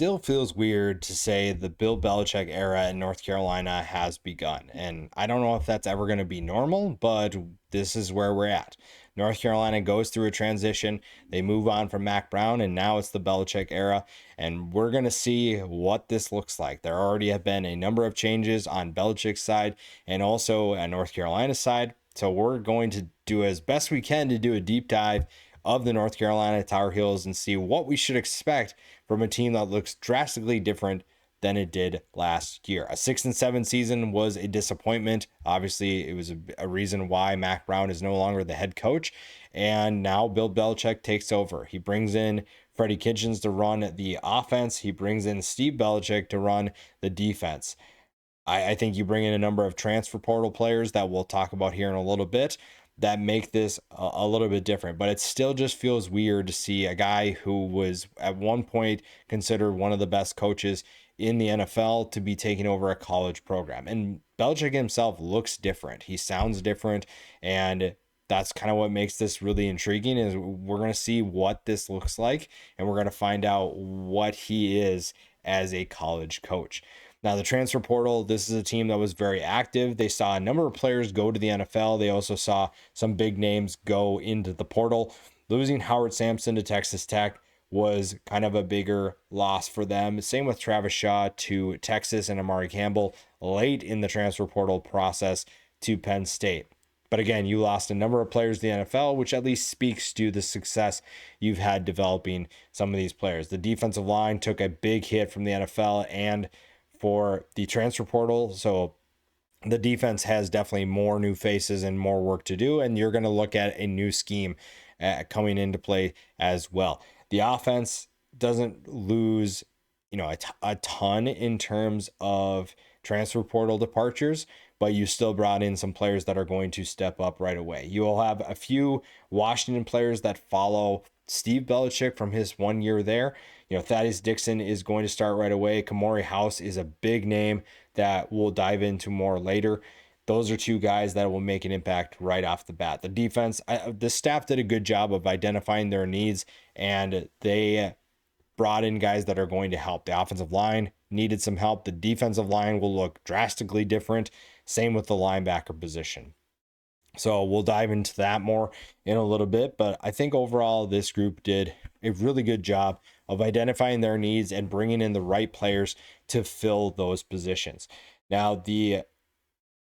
still feels weird to say the Bill Belichick era in North Carolina has begun. And I don't know if that's ever going to be normal, but this is where we're at. North Carolina goes through a transition. They move on from Mac Brown, and now it's the Belichick era. And we're going to see what this looks like. There already have been a number of changes on Belichick's side and also on North Carolina's side. So we're going to do as best we can to do a deep dive of the North Carolina Tar Heels and see what we should expect from a team that looks drastically different than it did last year. A 6-7 season was a disappointment. Obviously, it was a reason why Mac Brown is no longer the head coach. And now Bill Belichick takes over. He brings in Freddie Kitchens to run the offense. He brings in Steve Belichick to run the defense. I think you bring in a number of transfer portal players that we'll talk about here in a little bit that make this a little bit different, but it still just feels weird to see a guy who was at one point considered one of the best coaches in the NFL to be taking over a college program. And Belichick himself looks different. He sounds different. And that's kind of what makes this really intriguing is we're going to see what this looks like. And we're going to find out what he is as a college coach. Now, the transfer portal, this is a team that was very active. They saw a number of players go to the NFL. They also saw some big names go into the portal. Losing Howard Sampson to Texas Tech was kind of a bigger loss for them. Same with Travis Shaw to Texas and Amari Campbell late in the transfer portal process to Penn State. But again, you lost a number of players to the NFL, which at least speaks to the success you've had developing some of these players. The defensive line took a big hit from the NFL and for the transfer portal. So the defense has definitely more new faces and more work to do. And you're going to look at a new scheme coming into play as well. The offense doesn't lose, a ton in terms of transfer portal departures, but you still brought in some players that are going to step up right away. You will have a few Washington players that follow Steve Belichick from his 1 year there. Thaddeus Dixon is going to start right away. Kamari House is a big name that we'll dive into more later. Those are two guys that will make an impact right off the bat. The defense, the staff did a good job of identifying their needs, and they brought in guys that are going to help. The offensive line needed some help. The defensive line will look drastically different. Same with the linebacker position. So we'll dive into that more in a little bit, but I think overall this group did a really good job of identifying their needs and bringing in the right players to fill those positions. Now, the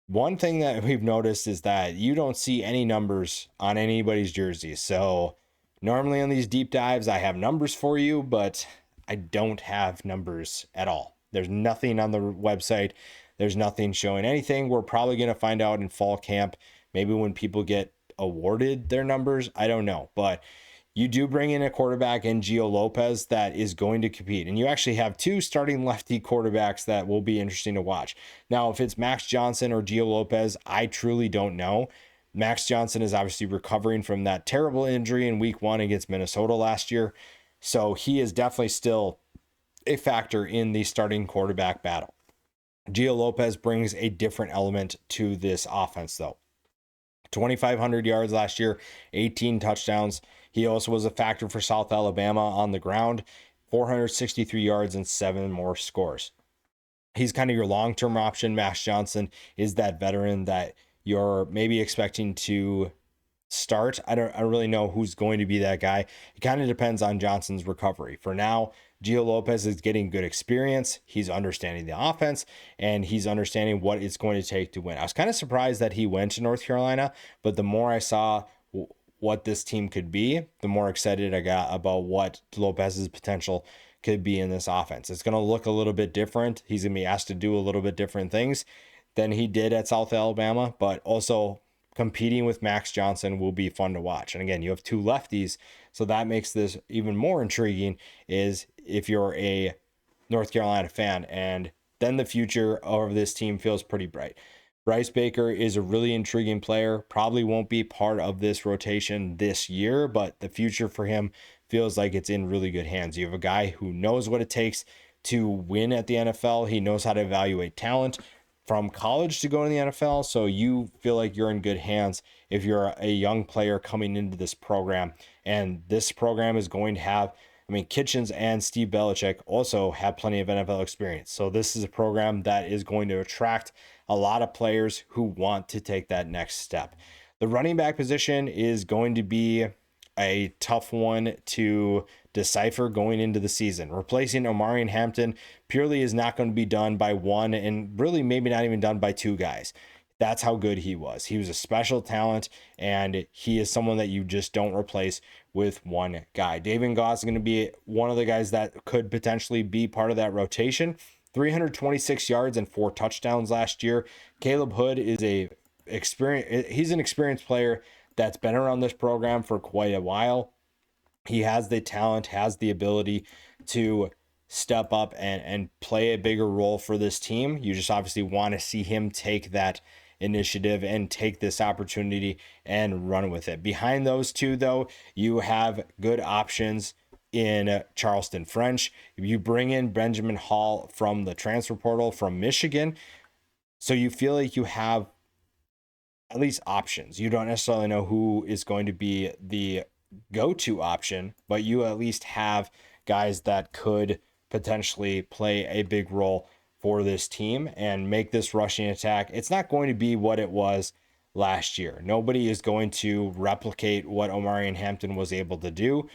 one thing that we've noticed is that you don't see any numbers on anybody's jersey. So normally on these deep dives, I have numbers for you, but I don't have numbers at all. There's nothing on the website. There's nothing showing anything. We're probably going to find out in fall camp. Maybe when people get awarded their numbers, I don't know. But you do bring in a quarterback in Gio Lopez that is going to compete. And you actually have two starting lefty quarterbacks that will be interesting to watch. Now, if it's Max Johnson or Gio Lopez, I truly don't know. Max Johnson is obviously recovering from that terrible injury in week 1 against Minnesota last year. So he is definitely still a factor in the starting quarterback battle. Gio Lopez brings a different element to this offense, though. 2,500 yards last year, 18 touchdowns. He also was a factor for South Alabama on the ground, 463 yards and 7 more scores. He's kind of your long-term option. Max Johnson is that veteran that you're maybe expecting to start. I don't really know who's going to be that guy. It kind of depends on Johnson's recovery. For now, Gio Lopez is getting good experience. He's understanding the offense and he's understanding what it's going to take to win. I was kind of surprised that he went to North Carolina, but the more I saw what this team could be, the more excited I got about what Lopez's potential could be in this offense. It's going to look a little bit different. He's going to be asked to do a little bit different things than he did at South Alabama, but also competing with Max Johnson will be fun to watch. And again, you have two lefties, so that makes this even more intriguing is if you're a North Carolina fan, and then the future of this team feels pretty bright. Bryce Baker is a really intriguing player, probably won't be part of this rotation this year, but the future for him feels like it's in really good hands. You have a guy who knows what it takes to win at the NFL. He knows how to evaluate talent from college to go to the NFL. So you feel like you're in good hands if you're a young player coming into this program. And this program is going to have I mean, Kitchens and Steve Belichick also have plenty of NFL experience. So this is a program that is going to attract a lot of players who want to take that next step. The running back position is going to be a tough one to decipher going into the season. Replacing Omarion Hampton purely is not going to be done by one, and really maybe not even done by two guys. That's how good he was. He was a special talent, and he is someone that you just don't replace with one guy. David Goss is going to be one of the guys that could potentially be part of that rotation. 326 yards and 4 touchdowns last year. Caleb Hood is he's an experienced player that's been around this program for quite a while. He has the talent, has the ability to step up and play a bigger role for this team. You just obviously want to see him take that initiative and take this opportunity and run with it. Behind those two, though, you have good options in Charleston French. You bring in Benjamin Hall from the transfer portal from Michigan. So you feel like you have at least options. You don't necessarily know who is going to be the go-to option, but you at least have guys that could potentially play a big role for this team and make this rushing attack. It's not going to be what it was last year. Nobody is going to replicate what Omarion Hampton was able to do.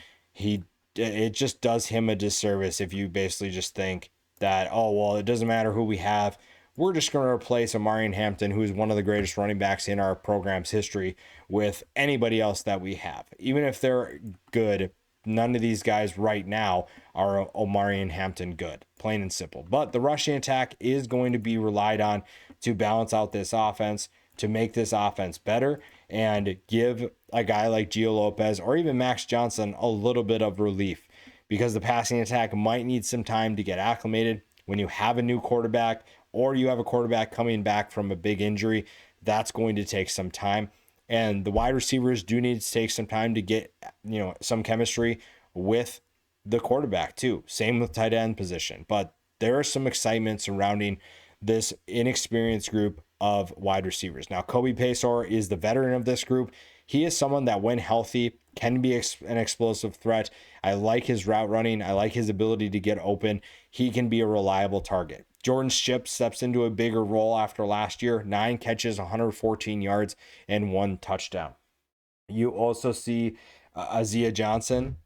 It just does him a disservice if you basically just think that, oh, well, it doesn't matter who we have. We're just going to replace Omarion Hampton, who's one of the greatest running backs in our program's history, with anybody else that we have. Even if they're good, none of these guys right now are Omarion Hampton good, plain and simple. But the rushing attack is going to be relied on to balance out this offense, to make this offense better, and give a guy like Gio Lopez or even Max Johnson a little bit of relief, because the passing attack might need some time to get acclimated. When you have a new quarterback or you have a quarterback coming back from a big injury, that's going to take some time. And the wide receivers do need to take some time to get, some chemistry with the quarterback too. Same with tight end position. But there is some excitement surrounding this inexperienced group of wide receivers. Now, Kobe Paysour is the veteran of this group. He is someone that, when healthy, can be an explosive threat. I like his route running. I like his ability to get open. He can be a reliable target. Jordan Shipp steps into a bigger role after last year. 9 catches, 114 yards, and 1 touchdown. You also see Isaiah Johnson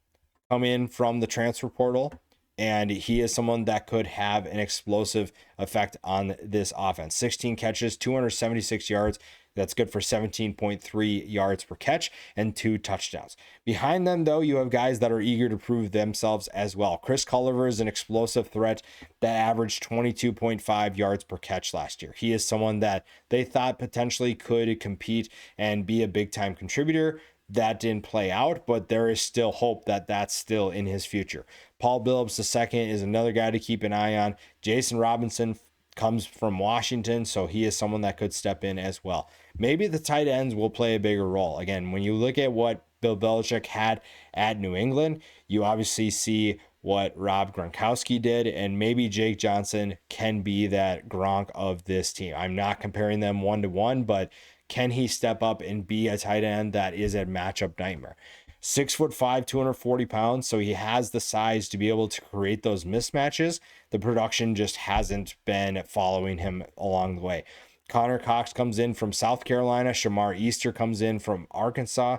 come in from the transfer portal, and he is someone that could have an explosive effect on this offense. 16 catches, 276 yards. That's good for 17.3 yards per catch and 2 touchdowns. Behind them, though, you have guys that are eager to prove themselves as well. Chris Culliver is an explosive threat that averaged 22.5 yards per catch last year. He is someone that they thought potentially could compete and be a big-time contributor. That didn't play out, but there is still hope that that's still in his future. Paul Billups II is another guy to keep an eye on. Jason Robinson comes from Washington, so he is someone that could step in as well. Maybe the tight ends will play a bigger role. Again, when you look at what Bill Belichick had at New England, you obviously see what Rob Gronkowski did, and maybe Jake Johnson can be that Gronk of this team. I'm not comparing them one-to-one, but can he step up and be a tight end that is a matchup nightmare? 6'5", 240 pounds, so he has the size to be able to create those mismatches. The production just hasn't been following him along the way. Connor Cox comes in from South Carolina. Shamar Easter comes in from Arkansas.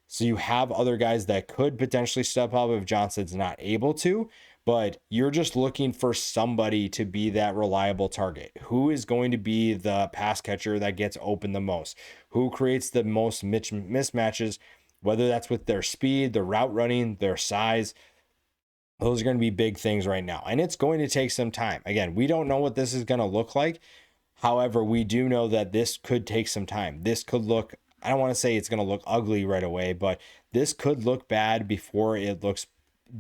So you have other guys that could potentially step up if Johnson's not able to, but you're just looking for somebody to be that reliable target. Who is going to be the pass catcher that gets open the most? Who creates the most mismatches, whether that's with their speed, their route running, their size? Those are going to be big things right now, and it's going to take some time. Again, we don't know what this is going to look like. However, we do know that this could take some time. This could look, I don't want to say it's going to look ugly right away, but this could look bad before it looks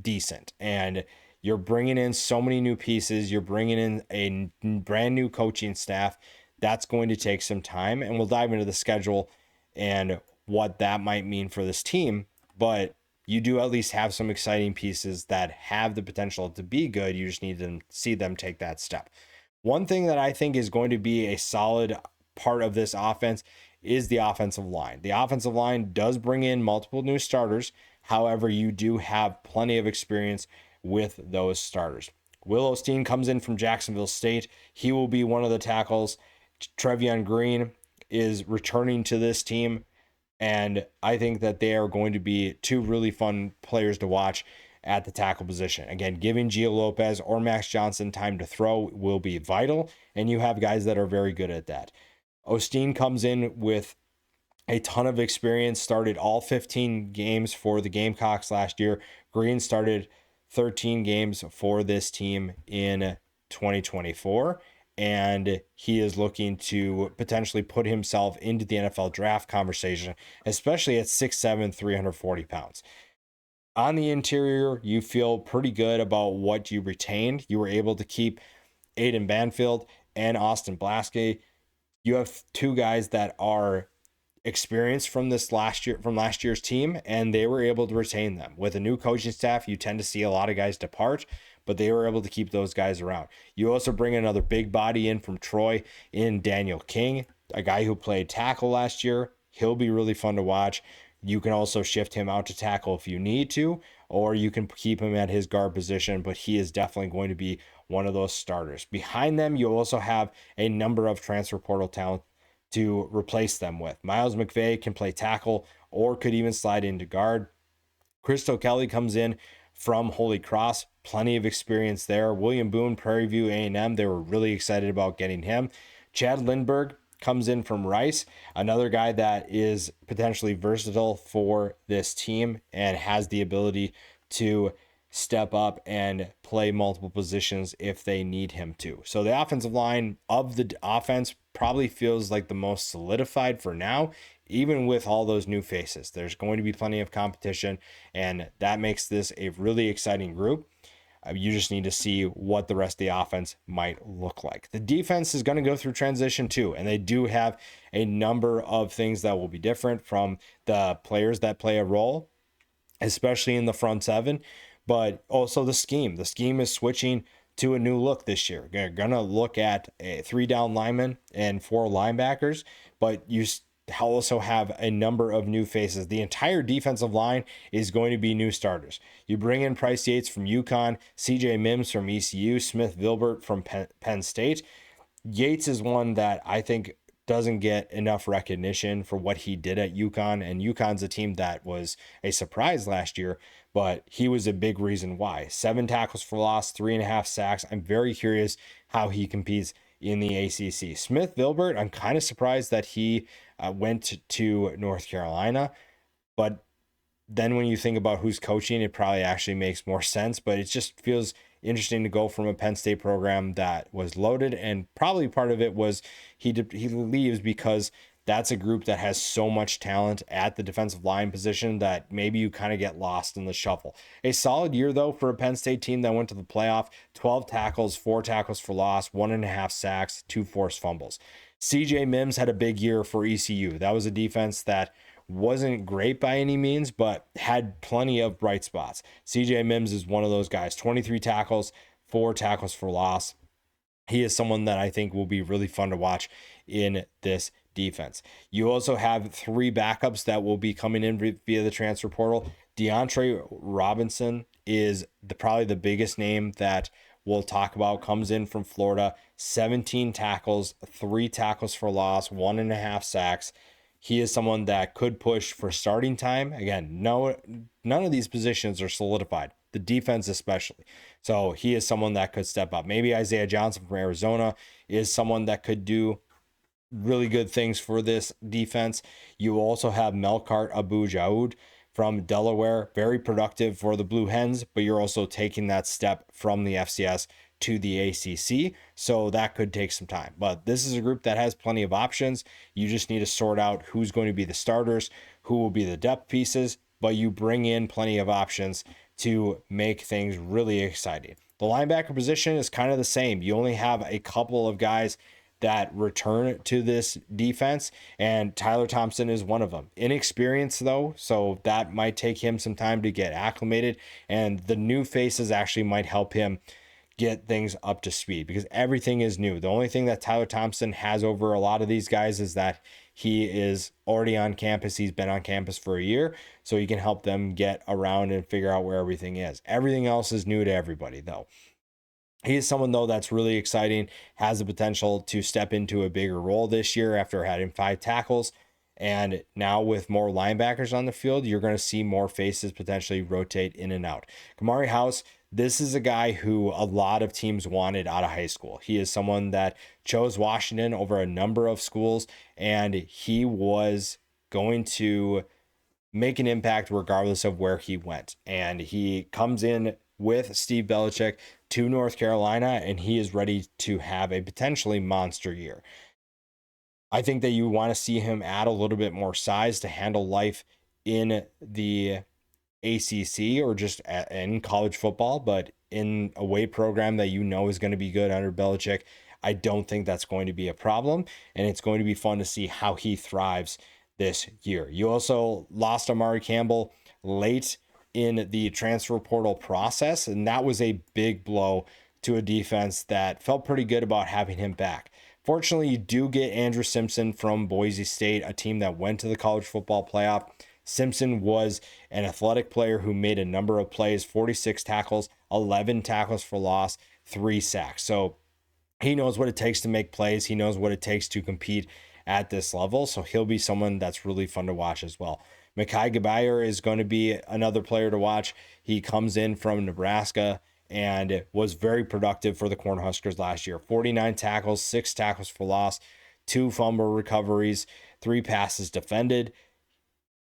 decent. And you're bringing in so many new pieces. You're bringing in a brand new coaching staff. That's going to take some time, and we'll dive into the schedule and what that might mean for this team. But you do at least have some exciting pieces that have the potential to be good. You just need to see them take that step. One thing that I think is going to be a solid part of this offense is the offensive line. The offensive line does bring in multiple new starters. However, you do have plenty of experience with those starters. Will Osteen comes in from Jacksonville State. He will be one of the tackles. Trevion Green is returning to this team, and I think that they are going to be two really fun players to watch at the tackle position. Again, giving Gio Lopez or Max Johnson time to throw will be vital, and you have guys that are very good at that. Osteen comes in with a ton of experience, started all 15 games for the Gamecocks last year. Green started 13 games for this team in 2024, and he is looking to potentially put himself into the NFL draft conversation, especially at 6'7", 340 pounds. On the interior, you feel pretty good about what you retained. You were able to keep Aiden Banfield and Austin Blaske. You have two guys that are experience from last year's team, and they were able to retain them. With a new coaching staff, you tend to see a lot of guys depart, but they were able to keep those guys around. You also bring another big body in from Troy in Daniel King, a guy who played tackle last year. He'll be really fun to watch. You can also shift him out to tackle if you need to, or you can keep him at his guard position, but he is definitely going to be one of those starters. Behind them, you also have a number of transfer portal talent to replace them with. Miles McVay can play tackle or could even slide into guard. Christo Kelly comes in from Holy Cross, plenty of experience there. William Boone, Prairie View A&M, they were really excited about getting him. Chad Lindbergh comes in from Rice, another guy that is potentially versatile for this team and has the ability to step up and play multiple positions if they need him to. So the offensive line of the offense probably feels like the most solidified for now, even with all those new faces. There's going to be plenty of competition, and that makes this a really exciting group. You just need to see what the rest of the offense might look like. The defense is going to go through transition too, and they do have a number of things that will be different from the players that play a role, especially in the front seven, but also the scheme. The scheme is switching to a new look this year. They're going to look at a 3 down linemen and 4 linebackers, but you also have a number of new faces. The entire defensive line is going to be new starters. You bring in Price Yates from UConn, CJ Mims from ECU, Smith Vilbert from Penn State. Yates is one that I think doesn't get enough recognition for what he did at UConn, and UConn's a team that was a surprise last year, but he was a big reason why. 7 tackles for loss, 3.5 sacks. I'm very curious how he competes in the ACC. Smith Vilbert, I'm kind of surprised that he went to North Carolina, but then when you think about who's coaching, it probably actually makes more sense, but it just feels interesting to go from a Penn State program that was loaded, and probably part of it was he leaves because that's a group that has so much talent at the defensive line position that maybe you kind of get lost in the shuffle. A solid year, though, for a Penn State team that went to the playoff. 12 tackles, 4 tackles for loss, 1.5 sacks, 2 forced fumbles. CJ Mims had a big year for ECU. That was a defense that wasn't great by any means, but had plenty of bright spots. CJ Mims is one of those guys. 23 tackles, 4 tackles for loss. He is someone that I think will be really fun to watch in this defense. You also have 3 backups that will be coming in via the transfer portal. DeAndre Robinson is probably the biggest name that we'll talk about. Comes in from Florida, 17 tackles, 3 tackles for loss, 1.5 sacks. He is someone that could push for starting time. Again, none of these positions are solidified, the defense especially. So he is someone that could step up. Maybe Isaiah Johnson from Arizona is someone that could do really good things for this defense. You also have Melkart Abu-Jaoud from Delaware, very productive for the Blue Hens, but you're also taking that step from the FCS to the ACC, so that could take some time. But this is a group that has plenty of options. You just need to sort out who's going to be the starters, who will be the depth pieces, but you bring in plenty of options to make things really exciting. The linebacker position is kind of the same. You only have a couple of guys that return to this defense, and Tyler Thompson is one of them. Inexperienced though, so that might take him some time to get acclimated, and the new faces actually might help him get things up to speed because everything is new. The only thing that Tyler Thompson has over a lot of these guys is that he is already on campus. He's been on campus for a year, so he can help them get around and figure out where everything is. Everything else is new to everybody, though. He is someone, though, that's really exciting, has the potential to step into a bigger role this year after having 5 tackles. And now with more linebackers on the field, you're going to see more faces potentially rotate in and out. Kamari House, this is a guy who a lot of teams wanted out of high school. He is someone that chose Washington over a number of schools, and he was going to make an impact regardless of where he went. And he comes in with Steve Belichick to North Carolina, and he is ready to have a potentially monster year. I think that you want to see him add a little bit more size to handle life in the ACC or just in college football, but in a weight program that you know is going to be good under Belichick, I don't think that's going to be a problem, and it's going to be fun to see how he thrives this year. You also lost Amari Campbell late in the transfer portal process, and that was a big blow to a defense that felt pretty good about having him back. Fortunately, you do get Andrew Simpson from Boise State, a team that went to the college football playoff. Simpson was an athletic player who made a number of plays, 46 tackles, 11 tackles for loss, 3 sacks. So he knows what it takes to make plays. He knows what it takes to compete at this level. So he'll be someone that's really fun to watch as well. Mekhi Gabayer is going to be another player to watch. He comes in from Nebraska and was very productive for the Cornhuskers last year. 49 tackles, 6 tackles for loss, 2 fumble recoveries, 3 passes defended.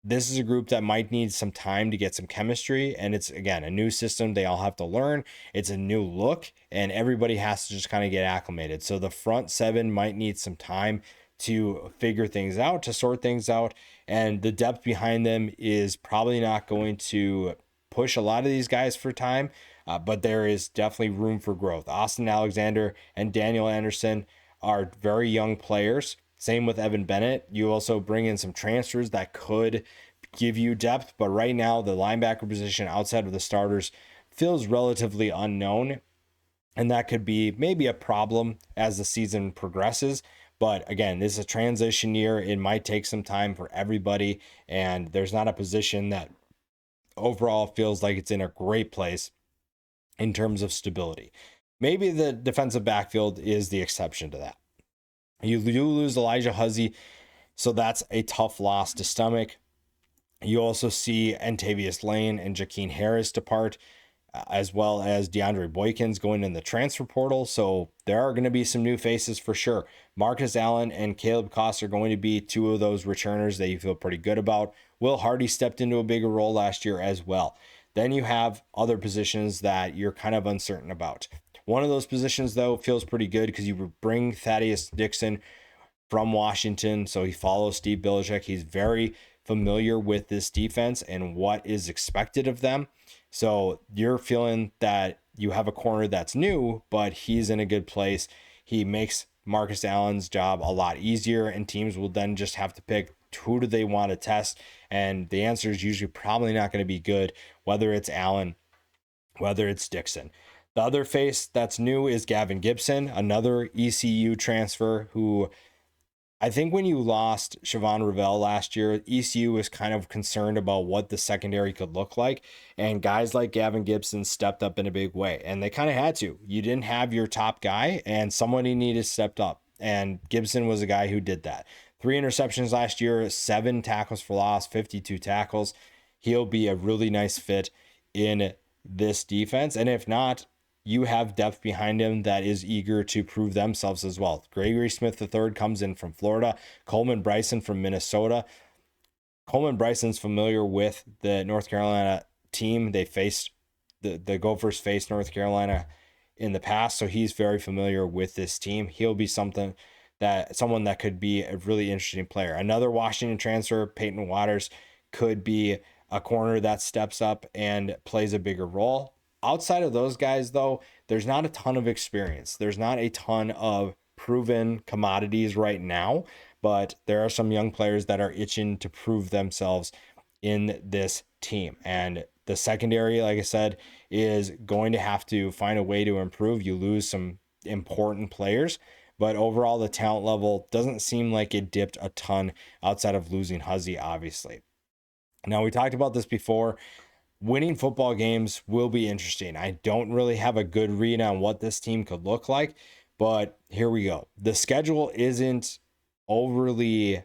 This is a group that might need some time to get some chemistry. And it's, again, a new system they all have to learn. It's a new look, and everybody has to just kind of get acclimated. So the front 7 might need some time to figure things out, to sort things out. And the depth behind them is probably not going to push a lot of these guys for time. But there is definitely room for growth. Austin Alexander and Daniel Anderson are very young players. Same with Evan Bennett. You also bring in some transfers that could give you depth, but right now the linebacker position outside of the starters feels relatively unknown, and that could be maybe a problem as the season progresses. But again, this is a transition year. It might take some time for everybody, and there's not a position that overall feels like it's in a great place in terms of stability. Maybe the defensive backfield is the exception to that. You do lose Elijah Huzzy, so that's a tough loss to stomach. You also see Antavius Lane and Jakeem Harris depart, as well as DeAndre Boykins going in the transfer portal. So there are going to be some new faces for sure. Marcus Allen and Caleb Koss are going to be 2 of those returners that you feel pretty good about. Will Hardy stepped into a bigger role last year as well. Then you have other positions that you're kind of uncertain about. One of those positions, though, feels pretty good because you bring Thaddeus Dixon from Washington. So he follows Steve Belichick. He's very familiar with this defense and what is expected of them. So you're feeling that you have a corner that's new, but he's in a good place. He makes Marcus Allen's job a lot easier, and teams will then just have to pick who do they want to test. And the answer is usually probably not going to be good, whether it's Allen, whether it's Dixon. The other face that's new is Gavin Gibson, another ECU transfer who I think when you lost Siobhan Revelle last year, ECU was kind of concerned about what the secondary could look like. And guys like Gavin Gibson stepped up in a big way. And they kind of had to. You didn't have your top guy, and somebody needed to step up. And Gibson was a guy who did that. 3 interceptions last year, 7 tackles for loss, 52 tackles. He'll be a really nice fit in this defense. And if not, you have depth behind him that is eager to prove themselves as well. Gregory Smith III comes in from Florida. Coleman Bryson from Minnesota. Coleman Bryson's familiar with the North Carolina team. They faced the Gophers faced North Carolina in the past, so he's very familiar with this team. He'll be someone that could be a really interesting player. Another Washington transfer, Peyton Waters, could be a corner that steps up and plays a bigger role. Outside of those guys, though, there's not a ton of experience. There's not a ton of proven commodities right now, but there are some young players that are itching to prove themselves in this team. And The secondary, like I said, is going to have to find a way to improve. You lose some important players, but overall, the talent level doesn't seem like it dipped a ton outside of losing Huzzy, obviously. Now, we talked about this before. Winning football games will be interesting. I don't really have a good read on what this team could look like, but here we go. The schedule isn't overly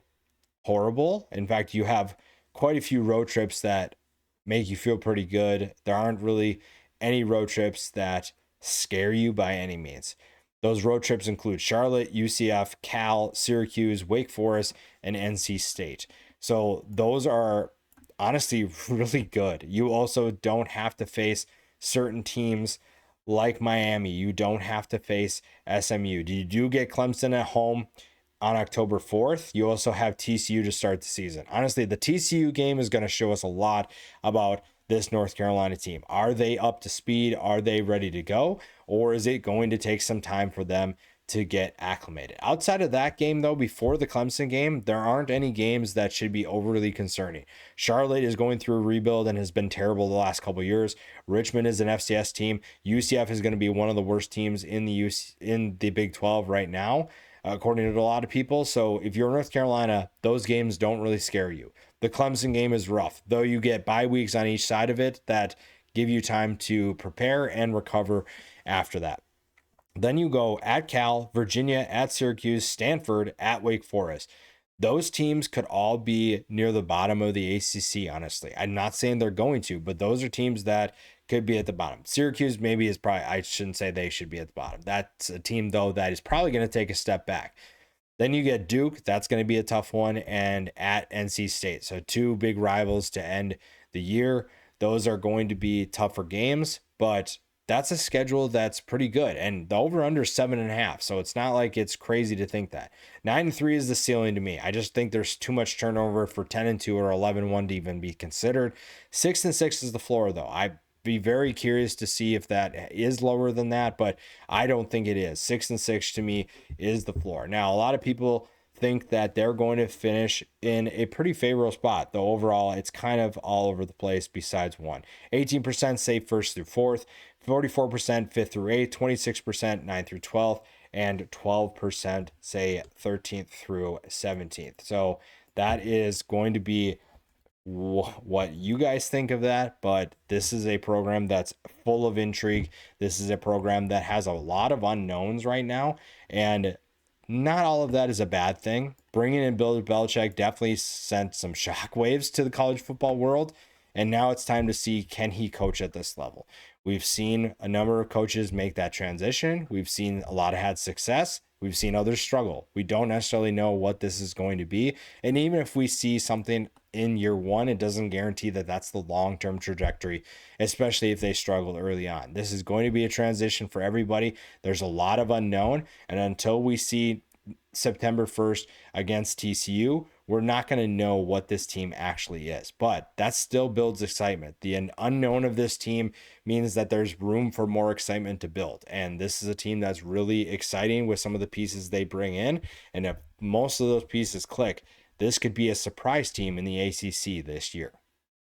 horrible. In fact, you have quite a few road trips that make you feel pretty good. There aren't really any road trips that scare you by any means. Those road trips include Charlotte, UCF, Cal, Syracuse, Wake Forest, and NC State. So those are honestly really good. You also don't have to face certain teams like Miami. You don't have to face SMU. You do get Clemson at home on October 4th. You also have TCU to start the season. Honestly, the TCU game is going to show us a lot about this North Carolina team. Are they up to speed? Are they ready to go? Or is it going to take some time for them to get acclimated? Outside of that game, though, before the Clemson game, there aren't any games that should be overly concerning. Charlotte is going through a rebuild and has been terrible the last couple of years. Richmond is an FCS team. UCF is going to be one of the worst teams in the Big 12 right now, according to a lot of people. So if you're North Carolina, those games don't really scare you. The Clemson game is rough, though you get bye weeks on each side of it that give you time to prepare and recover after that. Then you go at Cal, Virginia, at Syracuse, Stanford, at Wake Forest. Those teams could all be near the bottom of the ACC, honestly. I'm not saying they're going to, but those are teams that could be at the bottom. Syracuse maybe is probably, I shouldn't say they should be at the bottom. That's a team, though, that is probably going to take a step back. Then you get Duke. That's going to be a tough one. And at NC State. So two big rivals to end the year. Those are going to be tougher games, but that's a schedule that's pretty good. And the over-under is 7.5. So it's not like it's crazy to think that. 9-3 is the ceiling to me. I just think there's too much turnover for 10-2 or 11-1 to even be considered. 6-6 is the floor, though. I'd be very curious to see if that is lower than that, but I don't think it is. 6-6 to me is the floor. Now, a lot of people think that they're going to finish in a pretty favorable spot, though overall it's kind of all over the place besides one. 18% say first through fourth, 44% fifth through eighth, 26% 9th through 12th, and 12% say 13th through 17th. So that is going to be what you guys think of that, but this is a program that's full of intrigue. This is a program that has a lot of unknowns right now, and not all of that is a bad thing. Bringing in Bill Belichick definitely sent some shockwaves to the college football world, and now it's time to see, can he coach at this level? We've seen a number of coaches make that transition. We've seen a lot of had success. We've seen others struggle. We don't necessarily know what this is going to be. And even if we see something in year one, it doesn't guarantee that that's the long-term trajectory, especially if they struggle early on. This is going to be a transition for everybody. There's a lot of unknown. And until we see September 1st against TCU, we're not going to know what this team actually is. But that still builds excitement. The unknown of this team means that there's room for more excitement to build. And this is a team that's really exciting with some of the pieces they bring in. And if most of those pieces click, this could be a surprise team in the ACC this year.